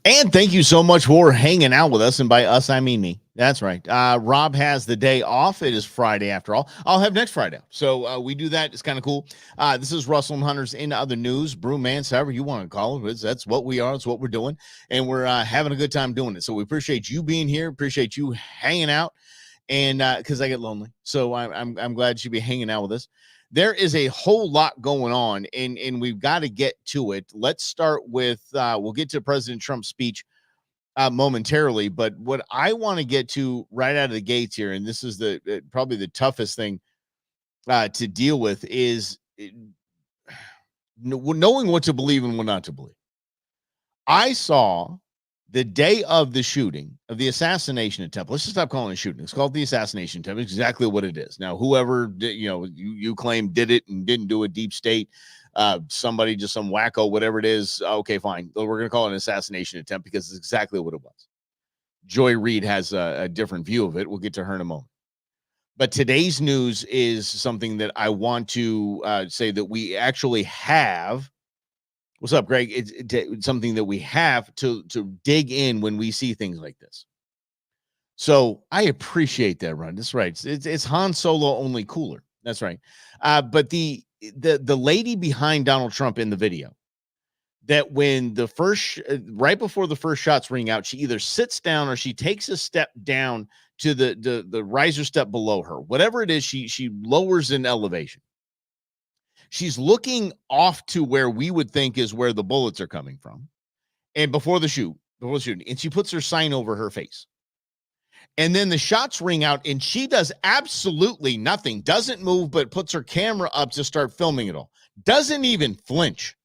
And thank you so much for hanging out with us. And by us, I mean me. That's right. Rob has the day off. It is Friday after all. I'll have next Friday. So we do that. It's kind of cool. This is Russell and Hunter's In Other News, Brewmans, however you want to call it. That's what we are. That's what we're doing. And we're having a good time doing it. So we appreciate you being here. Appreciate you hanging out. And because I get lonely. So I'm glad you'll be hanging out with us. There is a whole lot going on, and we've got to get to it. Let's start with, we'll get to President Trump's speech momentarily, but what I want to get to right out of the gates here, and this is probably the toughest thing to deal with, is knowing what to believe and what not to believe. I saw the day of the shooting, of the assassination attempt. Let's just stop calling it a shooting. It's called the assassination attempt. It's exactly what it is. Now, whoever you claim did it and didn't do a deep state, somebody, just some wacko, whatever it is. Okay, fine. We're going to call it an assassination attempt because it's exactly what it was. Joy Reid has a different view of it. We'll get to her in a moment. But today's news is something that I want to say that we actually have. What's up, Greg? It's something that we have to dig in when we see things like this. So I appreciate that, Ron. That's right. It's Han Solo, only cooler. That's right. But the lady behind Donald Trump in the video, that when the first, right before the first shots ring out, she either sits down or she takes a step down to the riser step below her. Whatever it is, she lowers in elevation. She's looking off to where we would think is where the bullets are coming from. And before the shooting, and she puts her sign over her face. And then the shots ring out and she does absolutely nothing, doesn't move, but puts her camera up to start filming it all. Doesn't even flinch.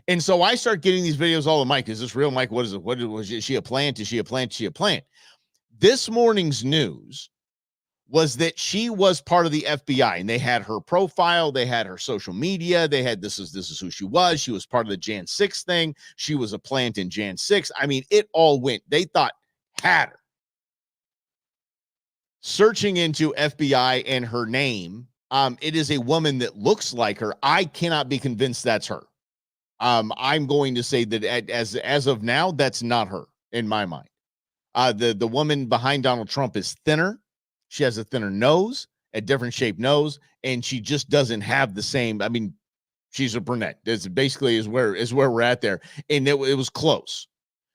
And so I start getting these videos all the Mike. Is this real, Mike? What is it? Is she a plant? Is she a plant? Is she a plant? This morning's news was that she was part of the FBI, and they had her profile, they had her social media, they had this is who she was. She was part of the Jan 6 thing. She was a plant in Jan 6. I mean, it all went. They thought had her. Searching into FBI and her name, it is a woman that looks like her. I cannot be convinced that's her. I'm going to say that as of now, that's not her in my mind. The woman behind Donald Trump is thinner. She has a thinner nose, a different shaped nose, and she just doesn't have the same. I mean, she's a brunette. This basically is where we're at there, and it was close.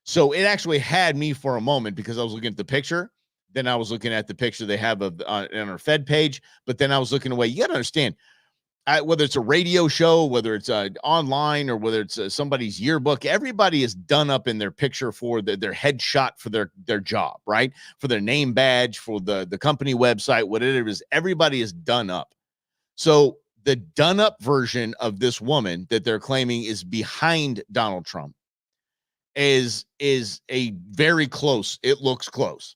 So it actually had me for a moment because I was looking at the picture. Then I was looking at the picture they have on our Fed page, but then I was looking away. You got to understand, whether it's a radio show, whether it's online, or whether it's somebody's yearbook, everybody is done up in their picture for their headshot for their job, right? For their name badge, for the company website, whatever it is, everybody is done up. So the done up version of this woman that they're claiming is behind Donald Trump is a very close. It looks close.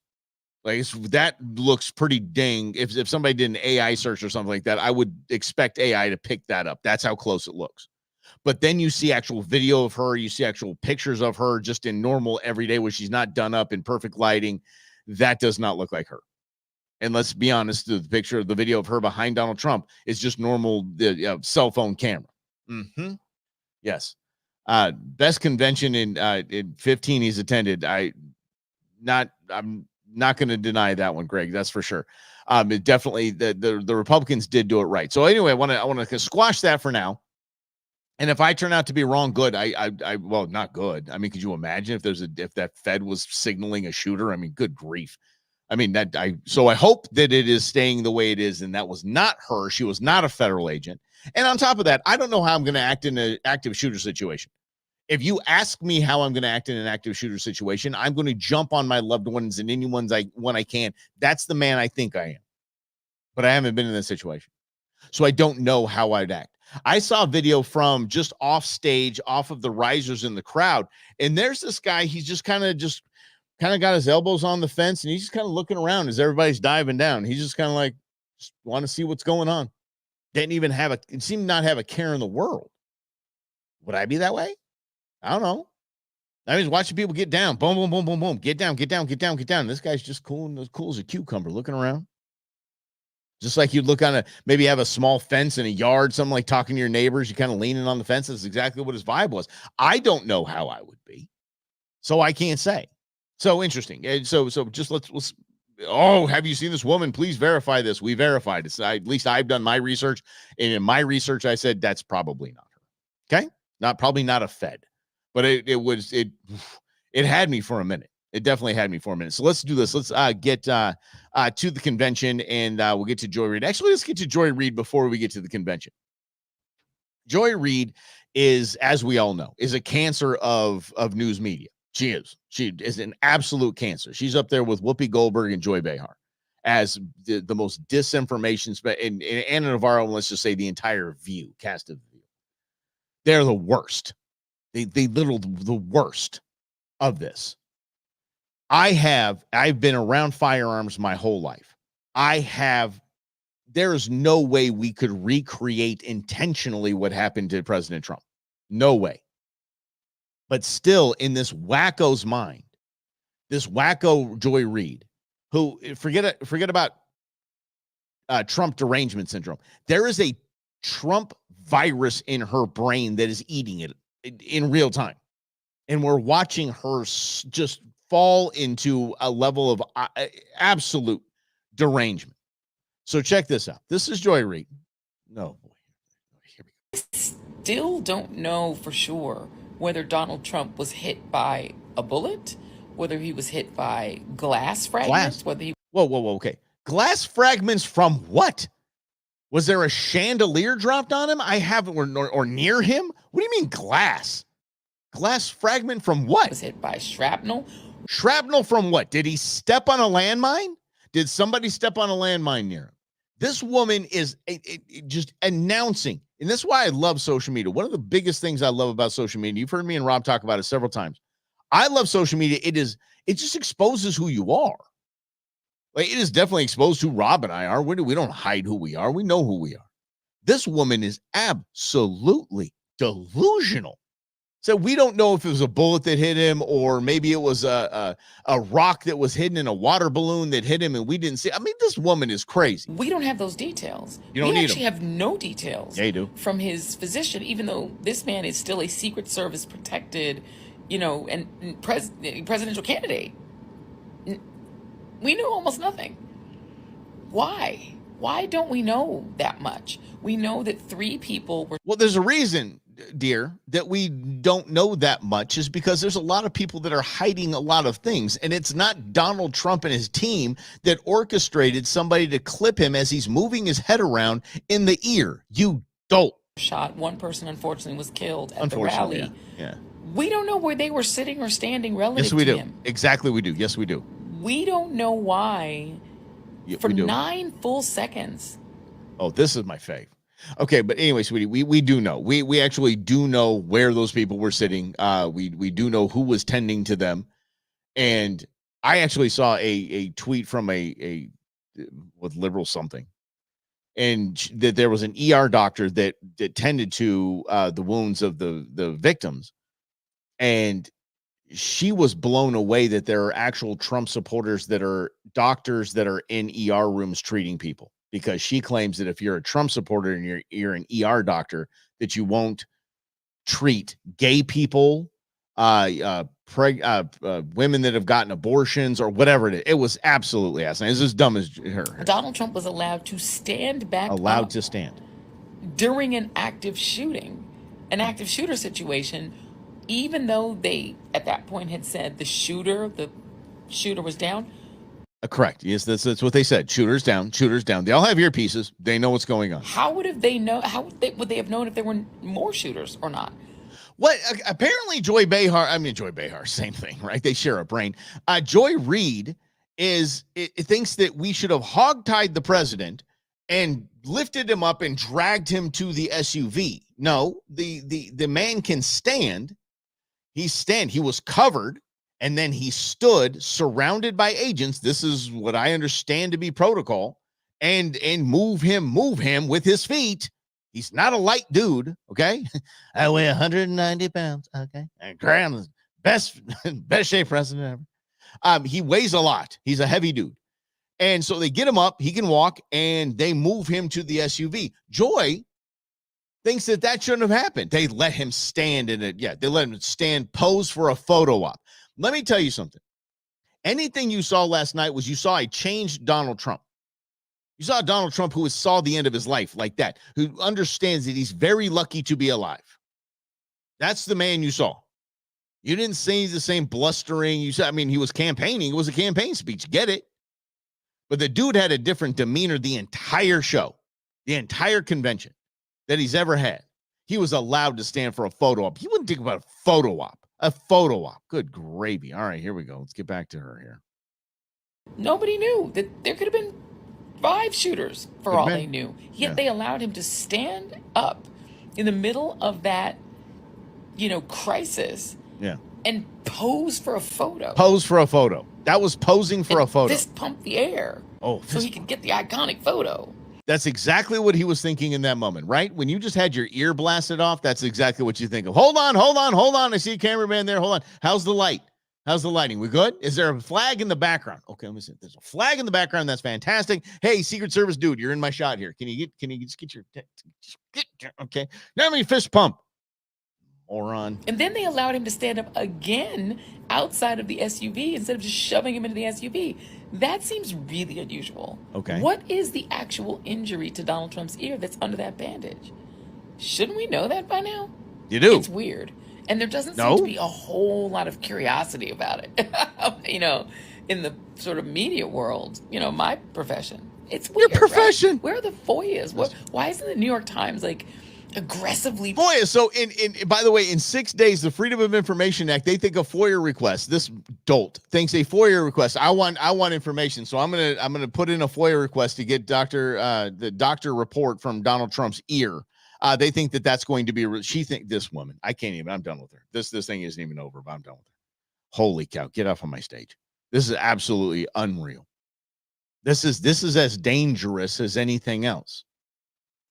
Like that looks pretty dang. If somebody did an AI search or something like that, I would expect AI to pick that up. That's how close it looks. But then you see actual video of her. You see actual pictures of her just in normal everyday where she's not done up in perfect lighting. That does not look like her. And let's be honest, the picture of the video of her behind Donald Trump is just normal cell phone camera. Mm-hmm. Yes. Best convention in 15 he's attended. I'm not going to deny that one, Greg. That's for sure. It definitely the Republicans did do it right. So anyway, I want to squash that for now. And if I turn out to be wrong, good. Well, not good. I mean, could you imagine if that Fed was signaling a shooter? I mean, good grief. I mean, so I hope that it is staying the way it is, and that was not her. She was not a federal agent. And on top of that, I don't know how I'm going to act in an active shooter situation. If you ask me how I'm going to act in an active shooter situation, I'm going to jump on my loved ones and anyone when I can. That's the man I think I am. But I haven't been in this situation. So I don't know how I'd act. I saw a video from just off stage, off of the risers in the crowd. And there's this guy. He's just kind of got his elbows on the fence. And he's just kind of looking around as everybody's diving down. He's just kind of like, just want to see what's going on. Didn't even it seemed not have a care in the world. Would I be that way? I don't know. I mean, watching people get down. Boom, boom, boom, boom, boom. Get down, get down, get down, get down. This guy's just cool as a cucumber looking around. Just like you'd look on maybe have a small fence in a yard, something like talking to your neighbors. You kind of leaning on the fence. That's exactly what his vibe was. I don't know how I would be. So I can't say. So interesting. And so just let's oh, have you seen this woman? Please verify this. We verified it. At least I've done my research. And in my research, I said that's probably not her. Okay. Probably not a Fed, but it had me for a minute. It definitely had me for a minute. So let's do this. Let's get to the convention, and we'll get to Joy Reid. Actually, let's get to Joy Reid before we get to the convention. Joy Reid is, as we all know, is a cancer of news media. She is an absolute cancer. She's up there with Whoopi Goldberg and Joy Behar as the most disinformation, and Anna Navarro, let's just say the entire cast of View. They're the worst. They literally the worst of this. I've been around firearms my whole life. There is no way we could recreate intentionally what happened to President Trump. No way. But still, in this wacko's mind, this wacko Joy Reid, who forget about Trump derangement syndrome. There is a Trump virus in her brain that is eating it in real time. And we're watching her just fall into a level of absolute derangement. So check this out. This is Joy Reid. No, boy. Here we go. Still don't know for sure whether Donald Trump was hit by a bullet, whether he was hit by glass fragments, whether he... Whoa, okay. Glass fragments from what? Was there a chandelier dropped on him? I haven't, or near him? What do you mean glass? Glass fragment from what? Was hit by shrapnel. Shrapnel from what? Did he step on a landmine? Did somebody step on a landmine near him? This woman is just announcing, and this is why I love social media. One of the biggest things I love about social media, you've heard me and Rob talk about it several times. I love social media. It just exposes who you are. Like, it is definitely exposed who Rob and I are. We don't hide who we are. We know who we are. This woman is absolutely delusional. So we don't know if it was a bullet that hit him, or maybe it was a rock that was hidden in a water balloon that hit him and we didn't see. I mean, this woman is crazy. We don't have those details. You don't need them. We actually have no details. Yeah, you do. From his physician, even though this man is still a Secret Service protected, and presidential candidate. We know almost nothing. Why? Why don't we know that much? We know that 3 people were... Well, there's a reason, dear, that we don't know that much, is because there's a lot of people that are hiding a lot of things. And it's not Donald Trump and his team that orchestrated somebody to clip him as he's moving his head around in the ear. You dolt. Shot. One person, unfortunately, was killed at the rally. Yeah. We don't know where they were sitting or standing relative to him. Yes, we do. Exactly, we do. Yes, we do. We don't know why for 9 full seconds. Oh, this is my fave. Okay, but anyway, sweetie, we do know. We actually do know where those people were sitting. We do know who was tending to them. And I actually saw a tweet from a with liberal something, and that there was an ER doctor that tended to the wounds of the victims, and she was blown away that there are actual Trump supporters that are doctors that are in ER rooms treating people, because she claims that if you're a Trump supporter and you're an ER doctor, that you won't treat gay people, women that have gotten abortions or whatever it is. It was absolutely asinine. It's as dumb as her. Donald Trump was allowed to stand back allowed to stand during an active shooter situation, even though they at that point had said the shooter was down. Correct. Yes, that's what they said. Shooter's down. They all have earpieces. They know what's going on. How would they would they have known if there were more shooters or not? What apparently Joy Behar, same thing, right? They share a brain. Joy Reid thinks that we should have hogtied the president and lifted him up and dragged him to the SUV. No, the man can stand. He was covered, and then he stood surrounded by agents. This is what I understand to be protocol, and move him with his feet. He's not a light dude. Okay. I weigh 190 pounds. Okay. And Graham's best shape president ever. He weighs a lot. He's a heavy dude. And so they get him up, he can walk, and they move him to the SUV. Joy thinks that shouldn't have happened. They let him stand in it. Yeah, they let him stand, pose for a photo op. Let me tell you something. Anything you saw last night was you saw a changed Donald Trump. You saw Donald Trump who saw the end of his life like that, who understands that he's very lucky to be alive. That's the man you saw. You didn't see the same blustering. You said, I mean, he was campaigning. It was a campaign speech. Get it? But the dude had a different demeanor the entire show, the entire convention that he's ever had. He was allowed to stand for a photo op. He wouldn't think about a photo op. A photo op. Good gravy. All right, here we go. Let's get back to her here. Nobody knew that there could have been 5 shooters for all they knew. Yet they allowed him to stand up in the middle of that, crisis. Yeah. And pose for a photo. Pose for a photo. That was posing for a photo. Fist pump the air. Oh, so he could get the iconic photo. That's exactly what he was thinking in that moment, right? When you just had your ear blasted off, that's exactly what you think of. Hold on. I see a cameraman there. Hold on. How's the light? How's the lighting? We good? Is there a flag in the background? Okay, let me see. There's a flag in the background. That's fantastic. Hey, Secret Service dude, you're in my shot here. Can you just get your okay? Now let me fist pump. Moron. And then they allowed him to stand up again outside of the SUV instead of just shoving him into the SUV. That seems really unusual. Okay. What is the actual injury to Donald Trump's ear that's under that bandage? Shouldn't we know that by now? You do. It's weird. And there doesn't seem to be a whole lot of curiosity about it. In the sort of media world, my profession. It's weird. Your profession. Right? Where are the FOIAs? Why isn't the New York Times aggressively FOIA? So in by the way, in 6 days, the Freedom of Information Act, they think a FOIA request. This dolt thinks a FOIA request. I want information, so I'm gonna put in a FOIA request to get the doctor report from Donald Trump's ear. They think that's going to be. This woman. I can't even. I'm done with her. This thing isn't even over. But I'm done with her. Holy cow! Get off on my stage. This is absolutely unreal. This is as dangerous as anything else.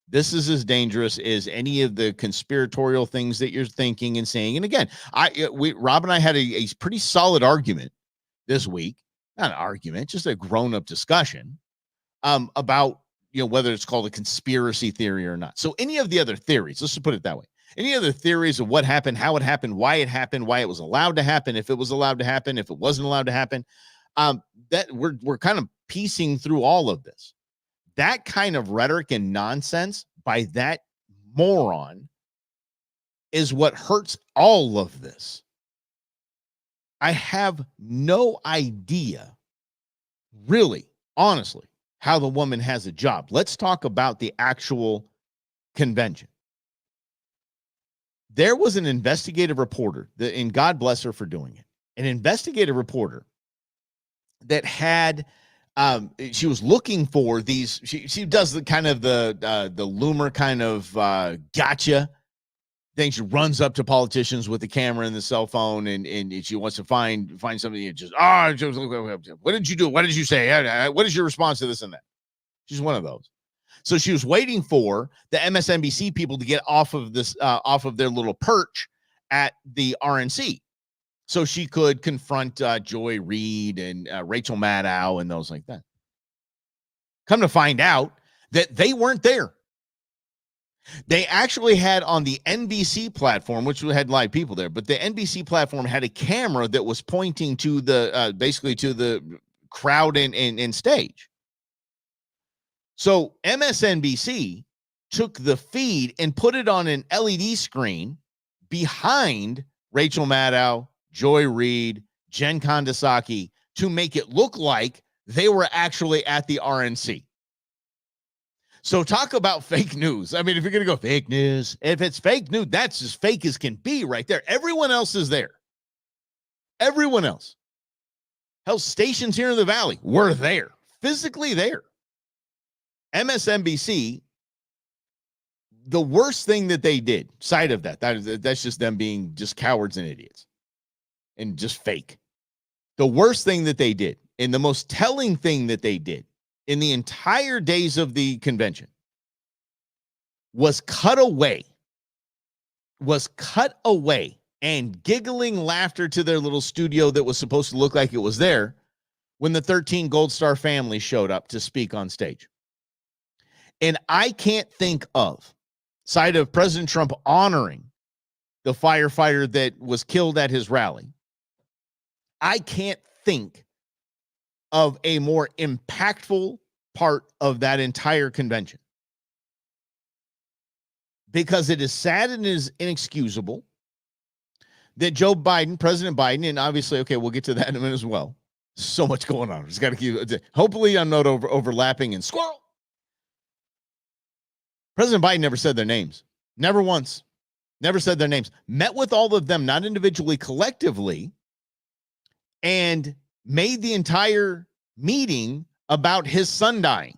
This is as dangerous as any of the conspiratorial things that you're thinking and saying. And again, Rob and I had a pretty solid argument this week. Not an argument, just a grown-up discussion about whether it's called a conspiracy theory or not. So any of the other theories, let's just put it that way. Any other theories of what happened, how it happened, why it was allowed to happen, if it was allowed to happen, if it wasn't allowed to happen, that we're kind of piecing through all of this. That kind of rhetoric and nonsense by that moron is what hurts all of this. I have no idea, really, honestly, how the woman has a job. Let's talk about the actual convention. There was an investigative reporter, and God bless her for doing it, an investigative reporter that had she was looking for these. She does the kind of the loomer kind of gotcha thing. She runs up to politicians with the camera and the cell phone, and she wants to find somebody. And just what did you do? What did you say? What is your response to this and that? She's one of those. So she was waiting for the MSNBC people to get off of their little perch at the RNC, so she could confront Joy Reid and Rachel Maddow and those like that. Come to find out that they weren't there. They actually had on the NBC platform, which had live people there, but the NBC platform had a camera that was pointing to the basically to the crowd and stage. So MSNBC took the feed and put it on an LED screen behind Rachel Maddow, Joy Reid, Jen Kondasaki to make it look like they were actually at the RNC. So talk about fake news. I mean, if you're going to go fake news, if it's fake news, that's as fake as can be right there. Everyone else is there. Everyone else. Hell, stations here in the Valley were there, physically there. MSNBC, the worst thing that they did, side of that's just them being just cowards and idiots and just fake. The worst thing that they did, and the most telling thing that they did in the entire days of the convention was cut away and giggling laughter to their little studio that was supposed to look like it was there when the 13 Gold Star family showed up to speak on stage. And I can't think of side of President Trump honoring the firefighter that was killed at his rally I can't think of a more impactful part of that entire convention, because it is sad and is inexcusable that Joe Biden, President Biden, and obviously, okay, we'll get to that in a minute as well. So much going on. Just got to keep. Hopefully, I'm not overlapping and squirrel. President Biden never said their names. Never once. Never said their names. Met with all of them, not individually, collectively, and made the entire meeting about his son dying.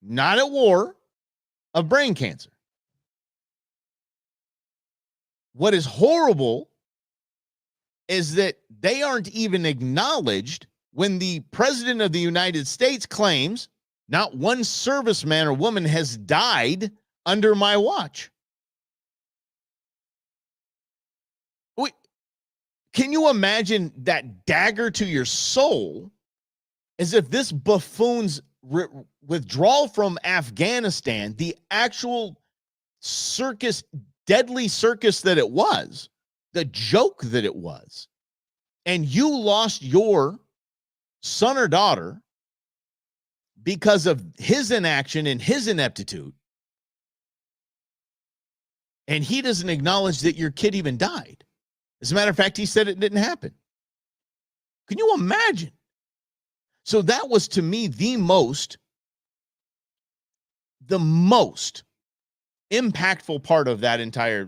Not at war, of brain cancer. What is horrible is that they aren't even acknowledged when the president of the United States claims not one serviceman or woman has died under my watch. Can you imagine that dagger to your soul, as if this buffoon's withdrawal from Afghanistan, the actual circus, deadly circus that it was, the joke that it was, and you lost your son or daughter because of his inaction and his ineptitude, and he doesn't acknowledge that your kid even died. As a matter of fact, he said it didn't happen. Can you imagine? So that was, to me, the most impactful part of that entire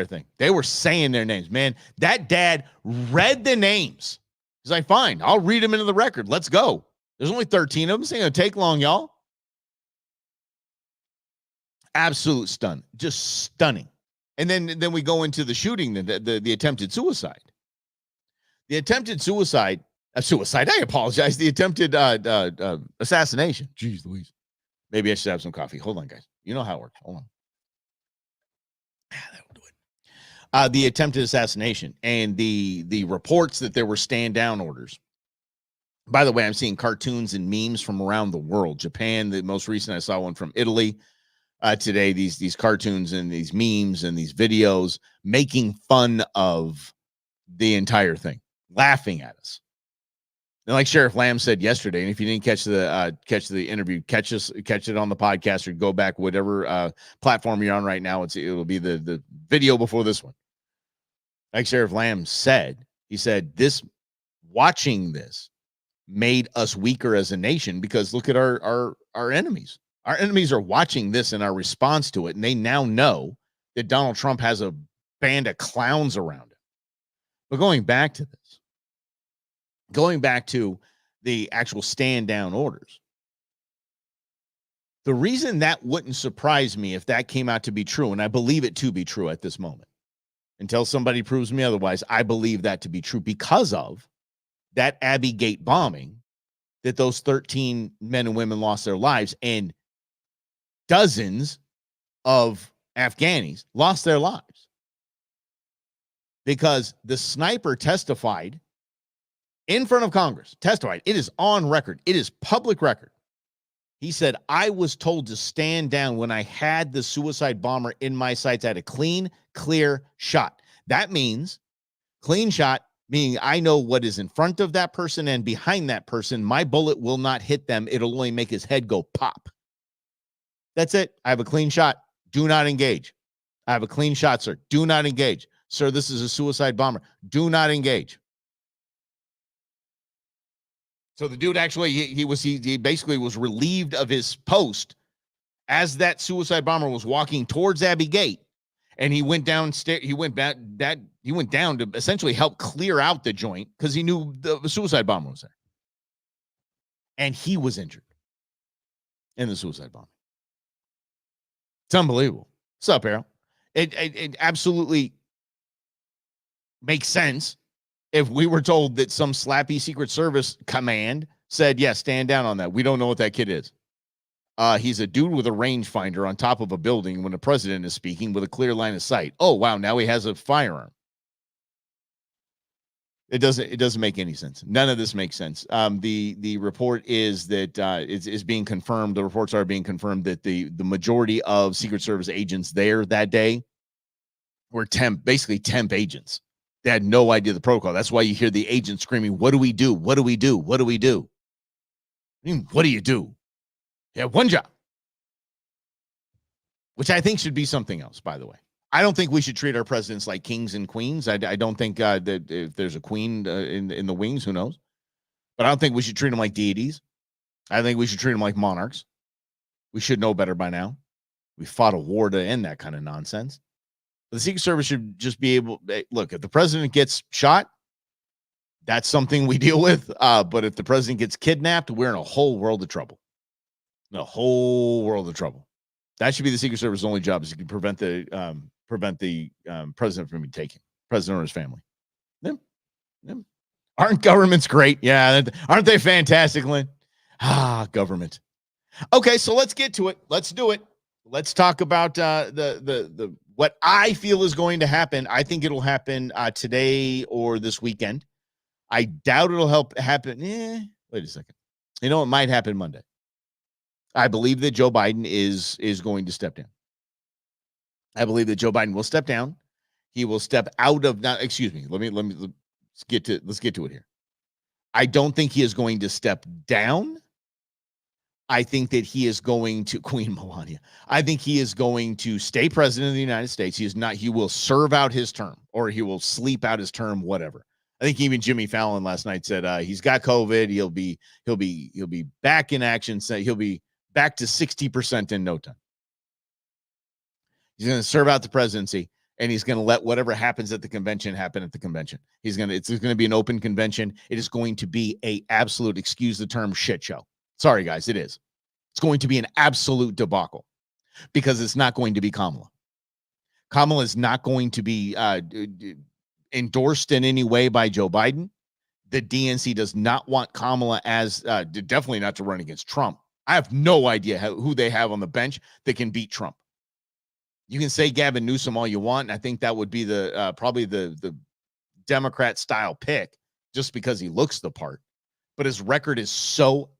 thing. They were saying their names. Man, that dad read the names. He's like, fine, I'll read them into the record. Let's go. There's only 13 of them. This ain't gonna take long, y'all. Absolute stun. Just stunning. And then we go into the shooting, the attempted suicide. The attempted suicide, I apologize. The attempted assassination. Jeez Louise. Maybe I should have some coffee. Hold on, guys. You know how it works. Hold on. That'll do it. The attempted assassination and the reports that there were stand down orders. By the way, I'm seeing cartoons and memes from around the world. Japan, the most recent, I saw one from Italy today. These cartoons and these memes and these videos making fun of the entire thing, laughing at us. And like Sheriff Lamb said yesterday, and if you didn't catch the interview, catch it on the podcast, or go back whatever platform you're on right now. It'll be the video before this one. Like Sheriff Lamb said, he said watching this made us weaker as a nation, because look at our enemies. Our enemies are watching this and our response to it, and they now know that Donald Trump has a band of clowns around him. But going back to the actual stand down orders, the reason that wouldn't surprise me if that came out to be true, and I believe it to be true at this moment, until somebody proves me otherwise, I believe that to be true because of that Abbey Gate bombing, that those 13 men and women lost their lives, and dozens of Afghanis lost their lives because the sniper testified in front of Congress. Testified. It is on record. It is public record. He said, I was told to stand down when I had the suicide bomber in my sights. I had a clean, clear shot. That means clean shot, meaning I know what is in front of that person and behind that person. My bullet will not hit them. It'll only make his head go pop. That's it. I have a clean shot. Do not engage. I have a clean shot, sir. Do not engage. Sir, this is a suicide bomber. Do not engage. So the dude actually, he basically was relieved of his post as that suicide bomber was walking towards Abbey Gate, and he went downstairs. He went down to essentially help clear out the joint because he knew the suicide bomber was there, and he was injured in the suicide bomber. It's unbelievable. What's up, Errol? It absolutely makes sense if we were told that some slappy Secret Service command said, yeah, stand down on that. We don't know what that kid is. He's a dude with a rangefinder on top of a building when the president is speaking with a clear line of sight. Oh, wow, now he has a firearm. It doesn't make any sense. None of this makes sense. The report is that it's being confirmed. The reports are being confirmed that the majority of Secret Service agents there that day were basically temp agents. They had no idea the protocol. That's why you hear the agent screaming, "What do we do? What do we do? What do we do?" I mean, what do you do? You have one job, which I think should be something else, by the way. I don't think we should treat our presidents like kings and queens. I don't think that if there's a queen in the wings, who knows? But I don't think we should treat them like deities. I think we should treat them like monarchs. We should know better by now. We fought a war to end that kind of nonsense. The Secret Service should just be able, look, if the president gets shot, that's something we deal with. But if the president gets kidnapped, we're in a whole world of trouble. In a whole world of trouble. That should be the Secret Service's only job, is to prevent the president from being taken, president or his family. Them. Aren't governments great? Yeah, aren't they fantastic, Lynn? Government. Okay, so let's get to it. Let's do it. Let's talk about the what I feel is going to happen. I think it'll happen today or this weekend. I doubt it'll happen. Wait a second. You know, it might happen Monday. I believe that Joe Biden is going to step down. I believe that Joe Biden will step down. He will step out of now. Excuse me. Let's get to it here. I don't think he is going to step down. I think that he is going to Queen Melania. I think he is going to stay president of the United States. He will serve out his term, or he will sleep out his term, whatever. I think even Jimmy Fallon last night said he's got COVID. He'll be back in action. So he'll be back to 60% in no time. He's going to serve out the presidency, and he's going to let whatever happens at the convention happen at the convention. It's going to be an open convention. It is going to be a absolute, excuse the term, shit show. Sorry, guys, it is. It's going to be an absolute debacle, because it's not going to be Kamala. Kamala is not going to be endorsed in any way by Joe Biden. The DNC does not want Kamala as definitely not to run against Trump. I have no idea who they have on the bench that can beat Trump. You can say Gavin Newsom all you want, and I think that would be probably the Democrat style pick, just because he looks the part. But his record is so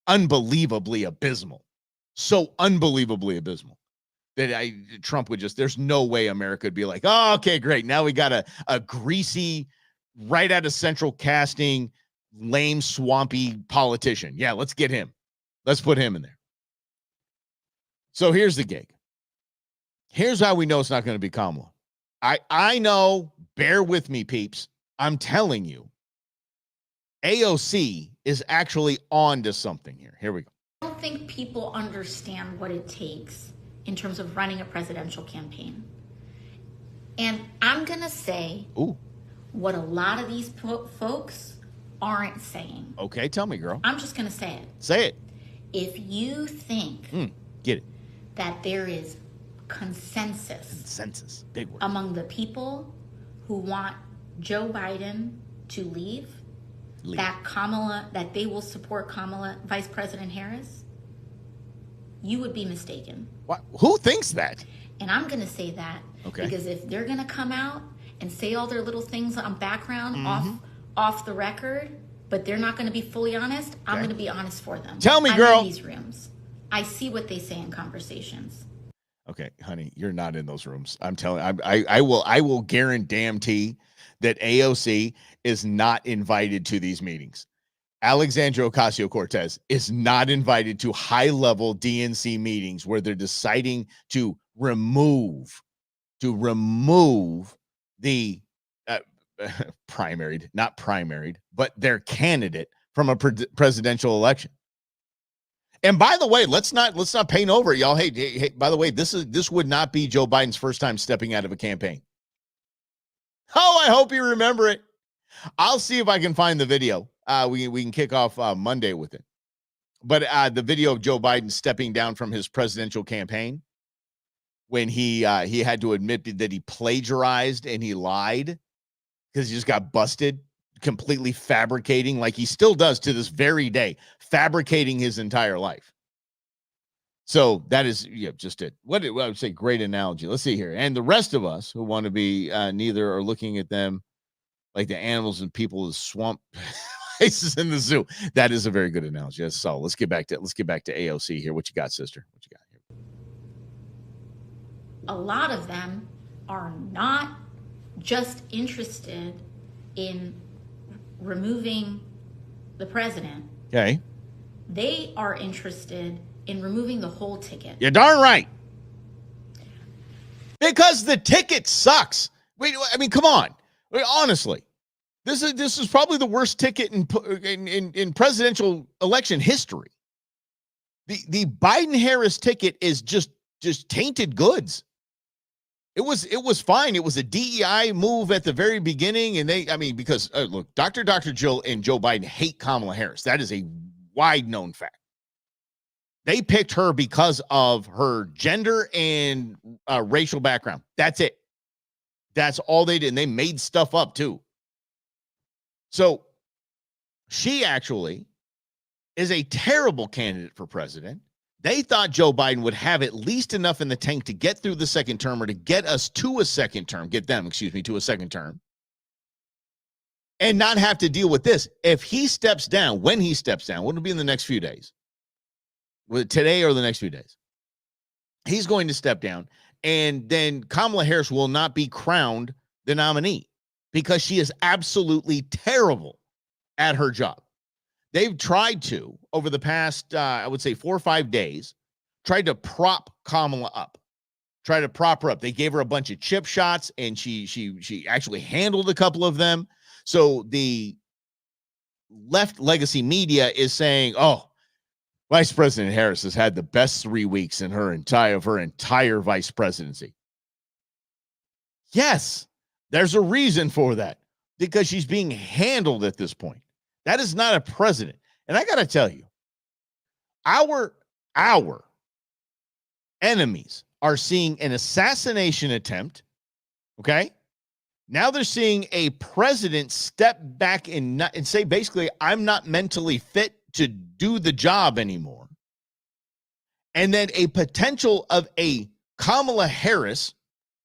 unbelievably abysmal, that Trump would just, there's no way America would be like, oh, okay, great. Now we got a greasy, right out of central casting, lame, swampy politician. Yeah, let's get him. Let's put him in there. So here's the gig. Here's how we know it's not going to be Kamala. I know, bear with me, peeps. I'm telling you, AOC is actually on to something here. Here we go. I don't think people understand what it takes in terms of running a presidential campaign. And I'm going to say what a lot of these folks aren't saying. Okay, tell me, girl. I'm just going to say it. Say it. If you think get it, that there is consensus, big word, among the people who want Joe Biden to leave, that they will support Kamala, Vice President Harris, you would be mistaken. What? Who thinks that? And I'm going to say that because if they're going to come out and say all their little things on background off the record, but they're not going to be fully honest, I'm going to be honest for them. Tell me, girl. I'm in these rooms. I see what they say in conversations. Okay, honey, you're not in those rooms. I'm telling you, I will guarantee that AOC is not invited to these meetings. Alexandria Ocasio-Cortez is not invited to high-level DNC meetings where they're deciding to remove the not primaried, but their candidate from a presidential election. And by the way, let's not paint over it, y'all. Hey, by the way, this would not be Joe Biden's first time stepping out of a campaign. Oh, I hope you remember it. I'll see if I can find the video. We can kick off Monday with it. But the video of Joe Biden stepping down from his presidential campaign, when he had to admit that he plagiarized and he lied because he just got busted completely fabricating, like he still does to this very day, fabricating his entire life. So that is just it. What I would say, great analogy. Let's see here. And the rest of us who want to be neither are looking at them like the animals and people of swamp places in the zoo. That is a very good analogy. That's solid. Let's get back to AOC here. What you got, sister? What you got here? A lot of them are not just interested in removing the president. Okay. They are interested in removing the whole ticket. You're darn right. Because the ticket sucks. Wait, I mean, come on. Honestly, this is probably the worst ticket in presidential election history. The Biden-Harris ticket is just tainted goods. It was fine. It was a DEI move at the very beginning, and because look, Dr. Jill and Joe Biden hate Kamala Harris. That is a wide known fact. They picked her because of her gender and racial background. That's it. That's all they did. And they made stuff up too. So she actually is a terrible candidate for president. They thought Joe Biden would have at least enough in the tank to get through the second term, or to get us to a second term, to a second term, and not have to deal with this. If he steps down, when he steps down, wouldn't it be in the next few days? Today or the next few days, he's going to step down, and then Kamala Harris will not be crowned the nominee because she is absolutely terrible at her job. They've tried to, over the past, I would say 4 or 5 days, tried to prop Kamala up, try to prop her up. They gave her a bunch of chip shots, and she actually handled a couple of them. So the left legacy media is saying, oh, Vice President Harris has had the best 3 weeks in her entire vice presidency. Yes, there's a reason for that, because she's being handled at this point. That is not a president. And I got to tell you, our enemies are seeing an assassination attempt. Okay. Now they're seeing a president step back and say, basically, I'm not mentally fit to do the job anymore. And then a potential of a Kamala Harris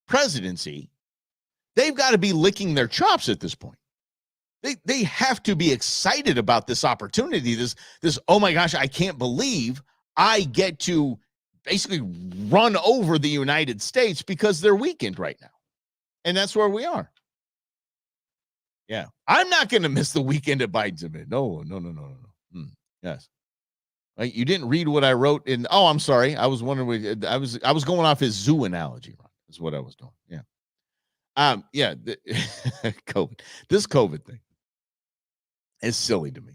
presidency. They've got to be licking their chops at this point. They have to be excited about this opportunity. This, oh my gosh, I can't believe I get to basically run over the United States because they're weakened right now. And that's where we are. Yeah. I'm not going to miss the weekend at Biden's event. No. Yes. Right, you didn't read what I wrote in. Oh, I'm sorry. I was wondering. I was going off his zoo analogy. Ron, is what I was doing. Yeah. COVID. This COVID thing is silly to me.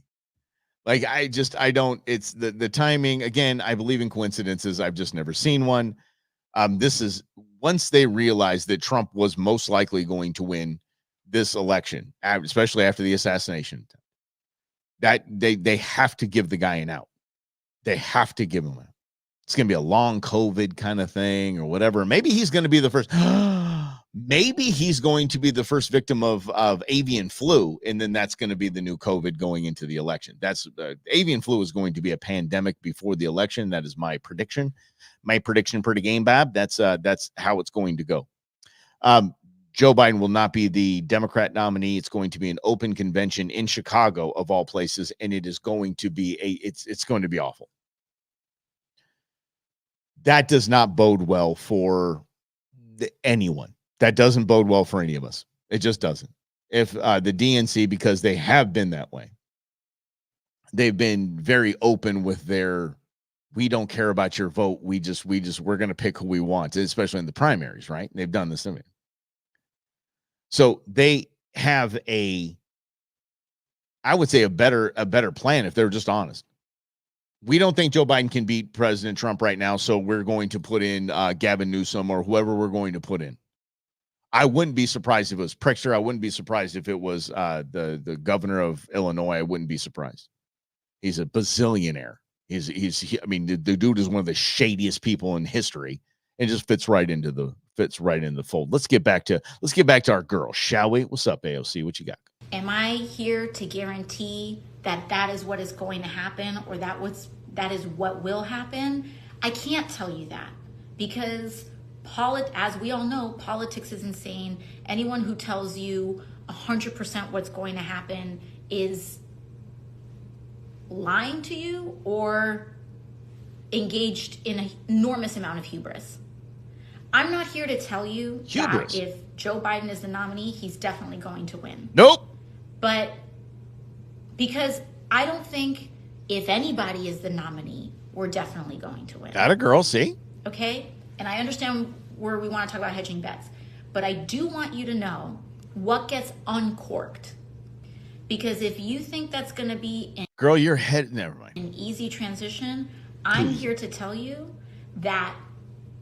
Like, I don't. It's the timing. Again, I believe in coincidences. I've just never seen one. This is once they realized that Trump was most likely going to win this election, especially after the assassination, that they have to give the guy an out. They have to give him out. It's going to be a long COVID kind of thing or whatever. Maybe he's going to be the first. Maybe he's going to be the first victim of avian flu, and then that's going to be the new COVID going into the election. That's avian flu is going to be a pandemic before the election. That is my prediction. My prediction per the game, Bab. That's how it's going to go. Joe Biden will not be the Democrat nominee. It's going to be an open convention in Chicago, of all places, and it is going to be it's going to be awful. That does not bode well for anyone. That doesn't bode well for any of us. It just doesn't. If the DNC, because they have been that way, they've been very open with their, we don't care about your vote. We're going to pick who we want, especially in the primaries, right? They've done this. So they have I would say a better plan if they're just honest. We don't think Joe Biden can beat President Trump right now, so we're going to put in Gavin Newsom or whoever we're going to put in. I wouldn't be surprised if it was Pritzker. I wouldn't be surprised if it was the governor of Illinois. I wouldn't be surprised. He's a bazillionaire. I mean, the dude is one of the shadiest people in history, and just fits right into the fold. Let's get back to our girl, shall we? What's up, AOC? What you got? Am I here to guarantee that is what is going to happen, or that is what will happen? I can't tell you that, because as we all know, politics is insane. Anyone who tells you 100% what's going to happen is lying to you or engaged in an enormous amount of hubris. I'm not here to tell you that if Joe Biden is the nominee, he's definitely going to win. Nope. But because I don't think if anybody is the nominee, we're definitely going to win. Got a girl, see? Okay? And I understand where we want to talk about hedging bets. But I do want you to know what gets uncorked. Because if you think that's going to be Girl, your head, never mind. An easy transition, I'm here to tell you that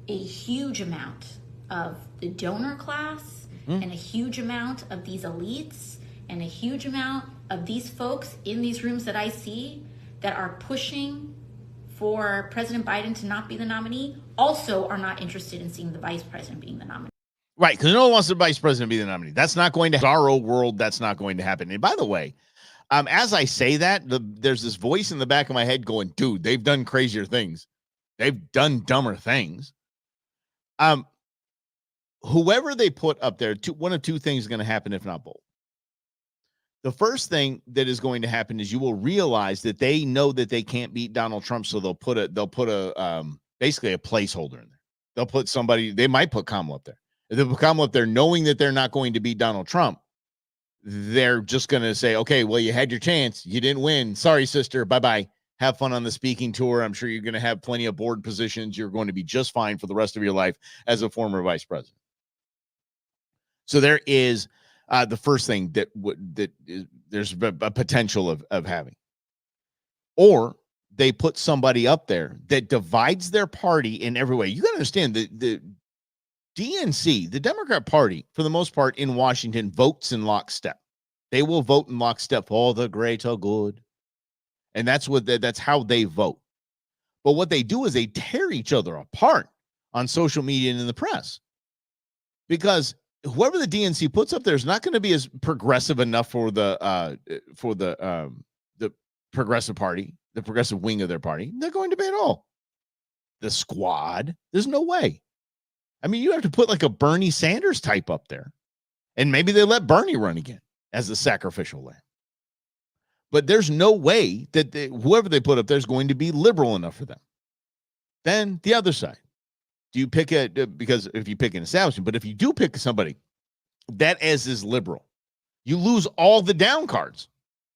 a huge amount of the donor class and a huge amount of these elites and a huge amount of these folks in these rooms that I see that are pushing for President Biden to not be the nominee also are not interested in seeing the vice president being the nominee. Right, because no one wants the vice president to be the nominee. That's not going to happen. Our world, that's not going to happen. And by the way, as I say that, there's this voice in the back of my head going, dude, they've done crazier things. They've done dumber things. Whoever they put up there, one of two things is going to happen, if not both. The first thing that is going to happen is you will realize that they know that they can't beat Donald Trump, so they'll put basically a placeholder in there. They'll put somebody, they might put Kamala up there. If they put Kamala up there knowing that they're not going to beat Donald Trump, they're just going to say, okay, well, you had your chance. You didn't win. Sorry, sister. Bye-bye. Have fun on the speaking tour. I'm sure you're going to have plenty of board positions. You're going to be just fine for the rest of your life as a former vice president. So there is the first thing there's a potential of having. Or they put somebody up there that divides their party in every way. You got to understand the DNC, the Democrat Party, for the most part in Washington, votes in lockstep. They will vote in lockstep for the greater good. And that's how they vote. But what they do is they tear each other apart on social media and in the press. Because whoever the DNC puts up there is not going to be as progressive enough for the progressive party, the progressive wing of their party. They're going to be at all. The squad, there's no way. I mean, you have to put like a Bernie Sanders type up there. And maybe they let Bernie run again as the sacrificial lamb. But there's no way that whoever they put up there is going to be liberal enough for them. Then the other side. Do you pick because if you pick an establishment, but if you do pick somebody that is liberal, you lose all the down cards.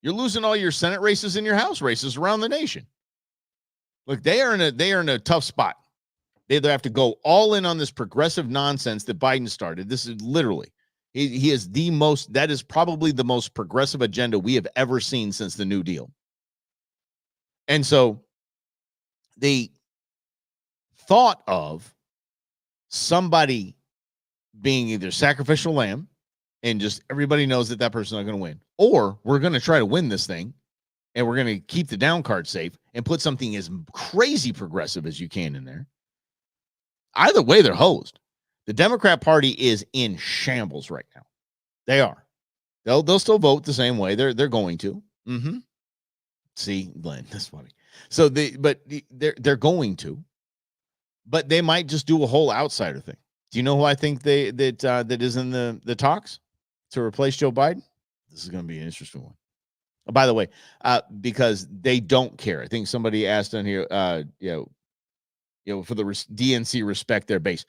You're losing all your Senate races and your House races around the nation. Look, they are in a tough spot. They either have to go all in on this progressive nonsense that Biden started. This is literally, he is that is probably the most progressive agenda we have ever seen since the New Deal. And so the thought of somebody being either sacrificial lamb and just everybody knows that person's not going to win, or we're going to try to win this thing and we're going to keep the down card safe and put something as crazy progressive as you can in there. Either way, they're hosed. The Democrat Party is in shambles right now. They are. They'll still vote the same way. They're going to. Mm-hmm. See, Glenn, that's funny. So they're going to, but they might just do a whole outsider thing. Do you know who I think that is in the talks to replace Joe Biden? This is going to be an interesting one. Oh, by the way, because they don't care. I think somebody asked on here, for the DNC respect their base.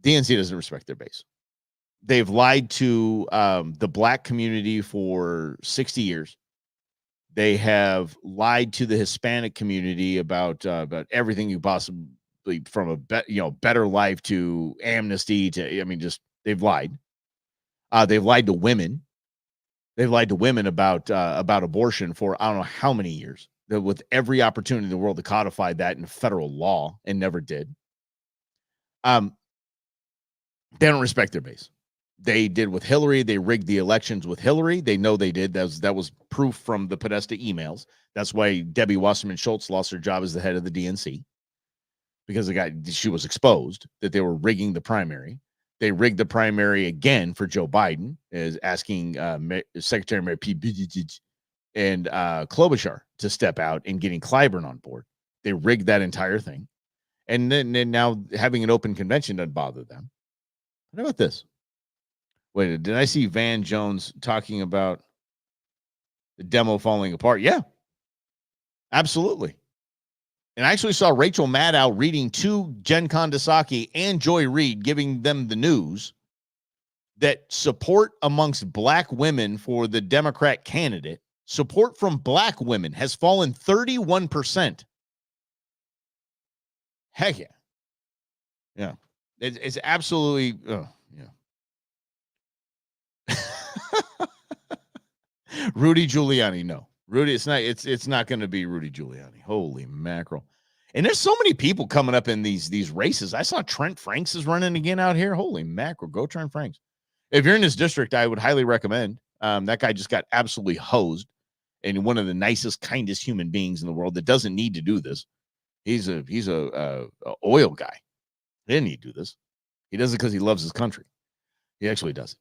DNC doesn't respect their base. They've lied to the black community for 60 years. They have lied to the Hispanic community about everything you possibly, from a better life to amnesty to, they've lied. They've lied to women. They've lied to women about abortion for I don't know how many years. With every opportunity in the world to codify that in federal law, and never did. They don't respect their base. They did with Hillary. They rigged the elections with Hillary. They know they did. That was proof from the Podesta emails. That's why Debbie Wasserman Schultz lost her job as the head of the DNC, because she was exposed that they were rigging the primary. They rigged the primary again for Joe Biden, as asking Secretary Mary Pete Buttigieg and Klobuchar to step out and getting Clyburn on board. They rigged that entire thing. And then now having an open convention doesn't bother them. What about this? Wait, did I see Van Jones talking about the demo falling apart? Yeah, absolutely. And I actually saw Rachel Maddow reading to Jen Kondasaki and Joy Reid, giving them the news that support amongst black women for the Democrat candidate, support from black women has fallen 31%. Heck yeah. Yeah. It's absolutely, yeah. Rudy Giuliani, no. Rudy, it's not going to be Rudy Giuliani. Holy mackerel. And there's so many people coming up in these races. I saw Trent Franks is running again out here. Holy mackerel. Go Trent Franks. If you're in this district, I would highly recommend. That guy just got absolutely hosed, and one of the nicest, kindest human beings in the world that doesn't need to do this. He's a oil guy. He didn't need to do this. He does it because he loves his country. He actually does it.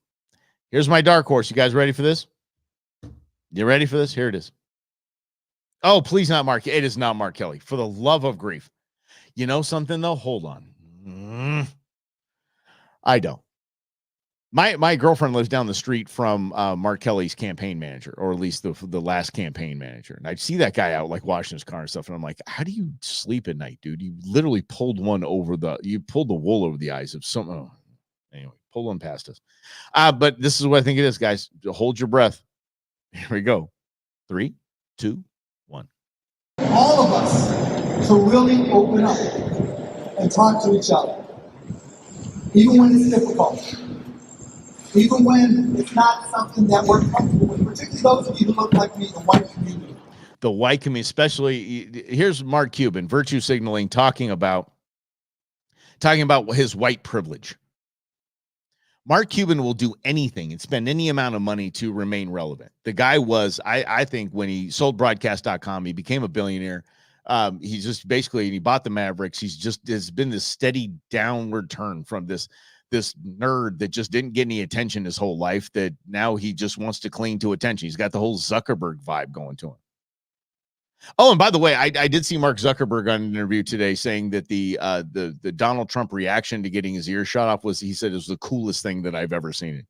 Here's my dark horse. You guys ready for this? You ready for this? Here it is. Oh, please not Mark. It is not Mark Kelly. For the love of grief. You know something, though? Hold on. I don't. My girlfriend lives down the street from Mark Kelly's campaign manager, or at least the last campaign manager. And I see that guy out like washing his car and stuff. And I'm like, how do you sleep at night, dude? You literally pulled the wool over the eyes of some. Oh, anyway, pull one past us. But this is what I think it is, guys. Hold your breath. Here we go. 3, 2, 1. All of us to really open up and talk to each other, even when it's difficult. Even when it's not something that we're comfortable with, particularly those of you who look like me, the white community. The white community, especially, here's Mark Cuban, virtue signaling, talking about his white privilege. Mark Cuban will do anything and spend any amount of money to remain relevant. The guy was, I think, when he sold broadcast.com, he became a billionaire. He's just basically, he bought the Mavericks. There's been this steady downward turn from this nerd that just didn't get any attention his whole life, that now he just wants to cling to attention. He's got the whole Zuckerberg vibe going to him. Oh, and by the way, I did see Mark Zuckerberg on an interview today saying that the Donald Trump reaction to getting his ear shot off he said it was the coolest thing that I've ever seen.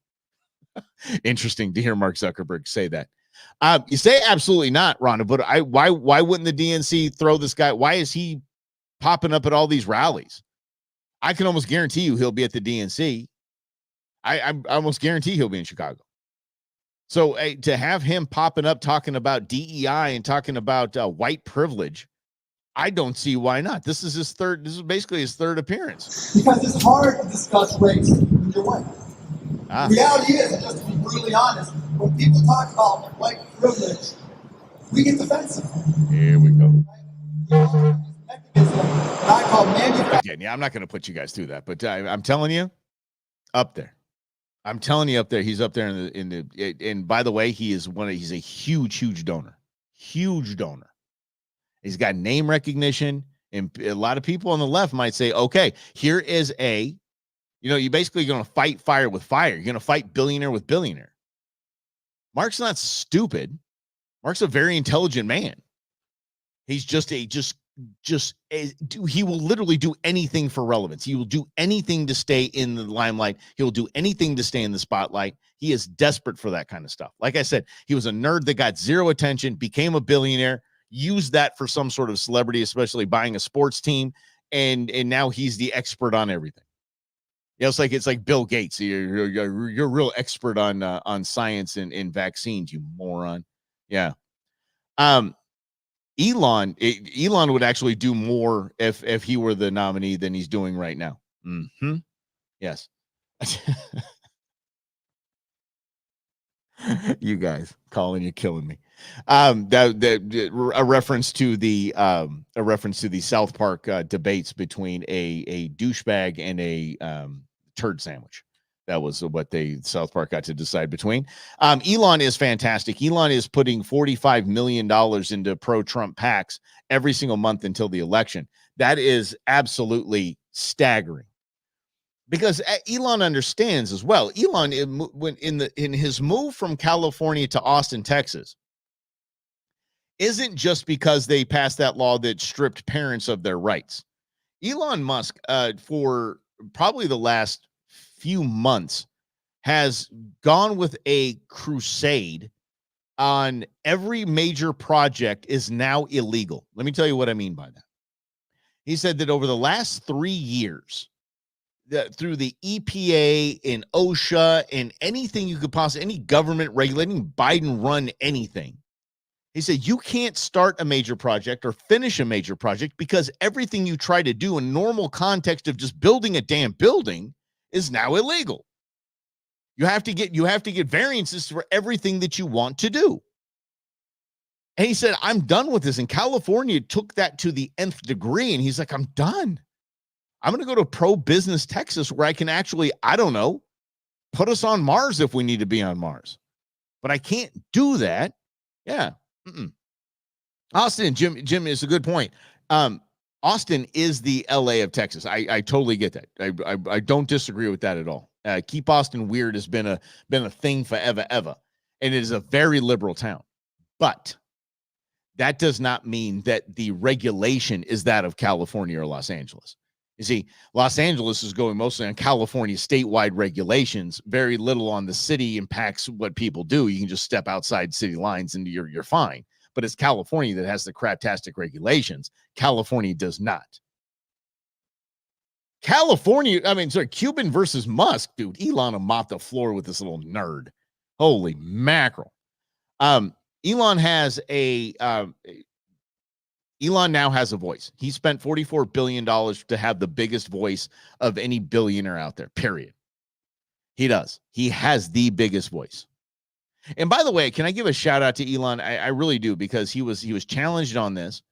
Interesting to hear Mark Zuckerberg say that. You say absolutely not, Rhonda, but why wouldn't the DNC throw this guy? Why is he popping up at all these rallies? I can almost guarantee you he'll be at the DNC. I almost guarantee he'll be in Chicago. So to have him popping up talking about DEI and talking about white privilege, I don't see why not. This is basically his third appearance. Because it's hard to discuss race when you're white. The reality is, just to be brutally honest, when people talk about white privilege, we get defensive. Here we go. I call manufacturing. Yeah, I'm not going to put you guys through that, but I'm telling you, up there. I'm telling you, up there. He's up there and by the way, he's a huge donor. Huge donor. He's got name recognition, and a lot of people on the left might say, okay, here is you're basically going to fight fire with fire. You're going to fight billionaire with billionaire. Mark's not stupid. Mark's a very intelligent man. He's he will literally do anything for relevance. He will do anything to stay in the limelight. He'll do anything to stay in the spotlight. He is desperate for that kind of stuff. Like I said, he was a nerd that got zero attention, became a billionaire, used that for some sort of celebrity, especially buying a sports team, and now he's the expert on everything. You know, it's like Bill Gates. You're a real expert on science and vaccines, you moron. Yeah. Elon would actually do more if he were the nominee than he's doing right now. Mm-hmm. Yes. You guys, Colin, you're killing me. A reference to the South Park debates between a douchebag and a turd sandwich. That was what South Park got to decide between. Elon is fantastic. Elon is putting $45 million into pro-Trump PACs every single month until the election. That is absolutely staggering. Because Elon understands as well. Elon, in his move from California to Austin, Texas, isn't just because they passed that law that stripped parents of their rights. Elon Musk, for probably the last few months, has gone with a crusade on every major project is now illegal. Let me tell you what I mean by that. He said that over the last 3 years, through the EPA and OSHA and anything you could possibly, any government regulating, Biden run anything. He said, you can't start a major project or finish a major project because everything you try to do in normal context of just building a damn building is now illegal. You have to get variances for everything that you want to do. And he said, I'm done with this. And California took that to the nth degree. And he's like, I'm done. I'm going to go to pro-business Texas where I can actually, I don't know, put us on Mars if we need to be on Mars. But I can't do that. Yeah. Austin, Jim is a good point. Austin is the LA of Texas. I totally get that. I don't disagree with that at all. Keep Austin weird has been a thing forever, ever. And it is a very liberal town. But that does not mean that the regulation is that of California or Los Angeles. You see, Los Angeles is going mostly on California statewide regulations. Very little on the city impacts what people do. You can just step outside city lines and you're fine. But it's California that has the craptastic regulations. California does not. Cuban versus Musk, dude. Elon will mop the floor with this little nerd. Holy mackerel. Elon now has a voice. He spent $44 billion to have the biggest voice of any billionaire out there, period. He does. He has the biggest voice. And by the way, can I give a shout out to Elon? I really do, because he was challenged on this,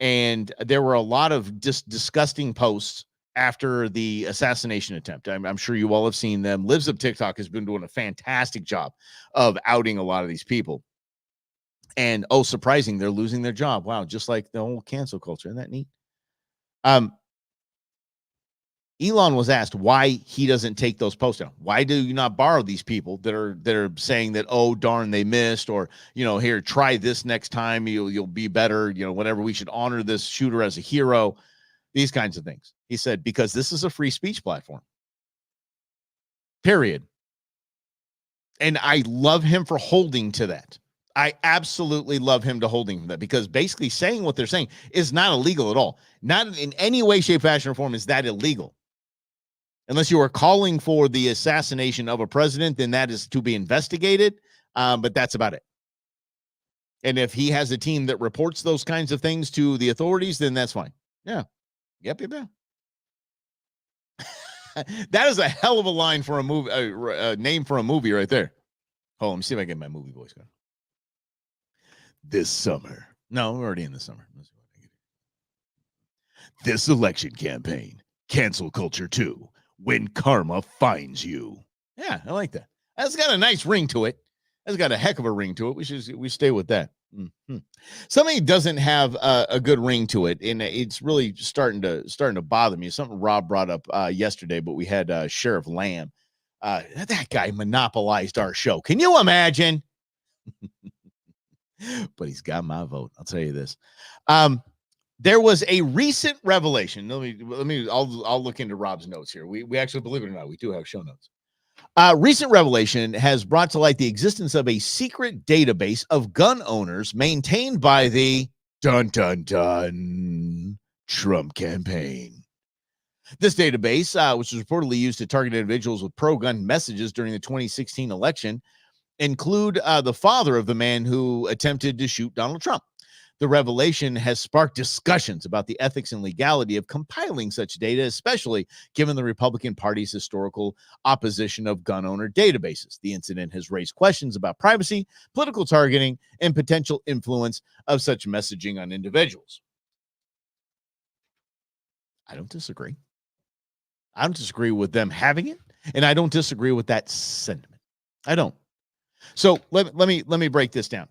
and there were a lot of disgusting posts after the assassination attempt. I'm sure you all have seen them. Lives of TikTok has been doing a fantastic job of outing a lot of these people. And surprising, they're losing their job. Wow, just like the whole cancel culture. Isn't that neat? Elon was asked why he doesn't take those posts down. Why do you not borrow these people that are saying that, oh darn, they missed, or here, try this next time, you'll be better, whatever. We should honor this shooter as a hero. These kinds of things. He said, because this is a free speech platform. Period. And I love him for holding to that. I absolutely love him to holding to that, because basically saying what they're saying is not illegal at all. Not in any way, shape, fashion, or form is that illegal. Unless you are calling for the assassination of a president, then that is to be investigated. But that's about it. And if he has a team that reports those kinds of things to the authorities, then that's fine. Yeah. Yep. That is a hell of a line for a movie, name for a movie right there. Hold on, let me see if I get my movie voice going. This summer. No, we're already in the summer. This election campaign, cancel culture 2, when karma finds you. Yeah, I like that. That's got a nice ring to it. That's got a heck of a ring to it. We stay with that. Mm-hmm. Something doesn't have a good ring to it, and it's really starting to bother me. Something Rob brought up yesterday, but we had Sheriff Lamb. That guy monopolized our show. Can you imagine? But he's got my vote. I'll tell you this. There was a recent revelation. I'll look into Rob's notes here. We actually, believe it or not, we do have show notes. Recent revelation has brought to light the existence of a secret database of gun owners maintained by the dun Trump campaign. This database, which was reportedly used to target individuals with pro-gun messages during the 2016 election, include the father of the man who attempted to shoot Donald Trump. The revelation has sparked discussions about the ethics and legality of compiling such data, especially given the Republican Party's historical opposition of gun owner databases. The incident has raised questions about privacy, political targeting, and potential influence of such messaging on individuals. I don't disagree. I don't disagree with them having it, and I don't disagree with that sentiment. I don't. So let me break this down.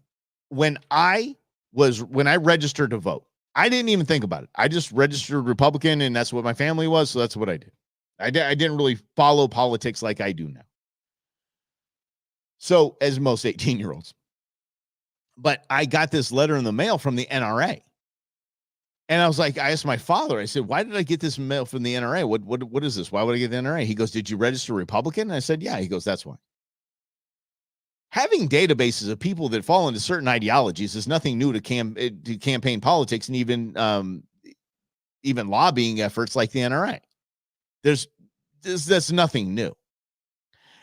When I registered to vote, I didn't even think about it. I just registered Republican, and that's what my family was, so that's what I did. I didn't really follow politics like I do now. So, as most 18-year-olds. But I got this letter in the mail from the NRA. And I was like, I asked my father, I said, why did I get this mail from the NRA? What is this? Why would I get the NRA? He goes, did you register Republican? And I said, yeah. He goes, that's why. Having databases of people that fall into certain ideologies is nothing new to campaign politics, and even lobbying efforts like the NRA. There's that's nothing new.